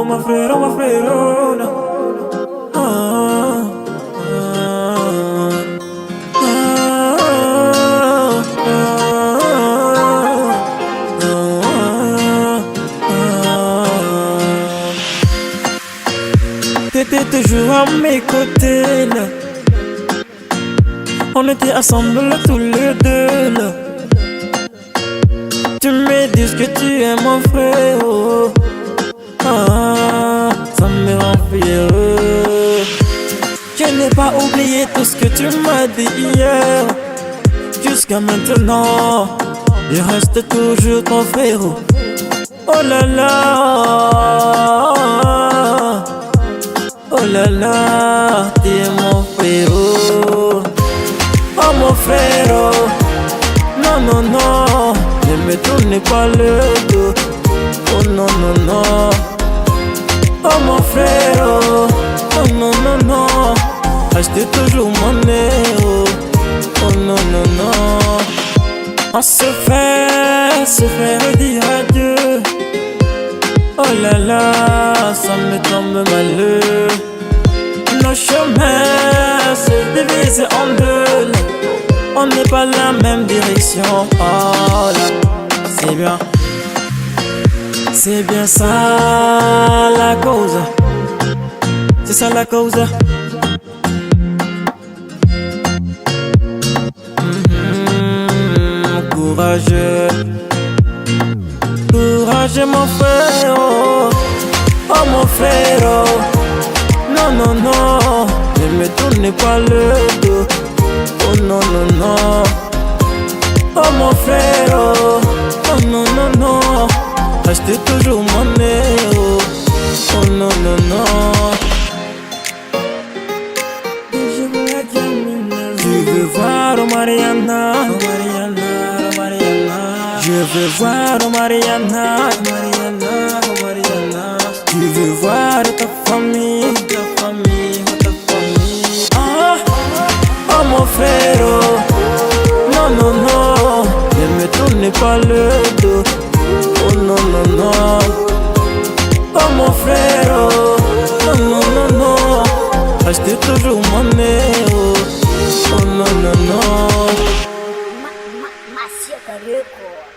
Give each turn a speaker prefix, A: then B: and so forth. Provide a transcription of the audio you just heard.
A: my frère, my frère. Ah, T'étais toujours à mes côtés là. On était ensemble là, tous les deux là. Tu me dis que tu es mon frère, oh. Ah, ça me rend fier. Je n'ai pas oublié tout ce que tu m'as dit hier. Jusqu'à maintenant, je reste toujours ton frère. Oh là là, oh là là, tu es mon frère. Oh mon frère, non non non, ne me tourne pas le dos. Oh non non non, oh mon frère, oh non non non, reste toujours mon héros. Oh non non non, on se fait dire adieu. Oh là là, ça me tombe malheureux. Nos chemins se divisent en deux. On n'est pas la même direction. Oh là, c'est bien ça la cause. C'est ça la cause. Courageux, courageux mon frère. Oh mon frère, oh. Non non non, ne me tourne pas le dos. Oh non non non, oh mon frère, oh non non non, reste toujours mon héros. Oh non non non, je veux voir Mariana, Mariana, Mariana. Je veux voir Mariana, Mariana, Mariana. Je veux voir ta famille, ta famille, ta famille. Ah, oh mon frère, oh. Non non non, ne me tourne pas le dos. Oh non non non, oh mon frère, oh. Non non non non, reste toujours mon héros. Oh non non non.
B: Macia Record.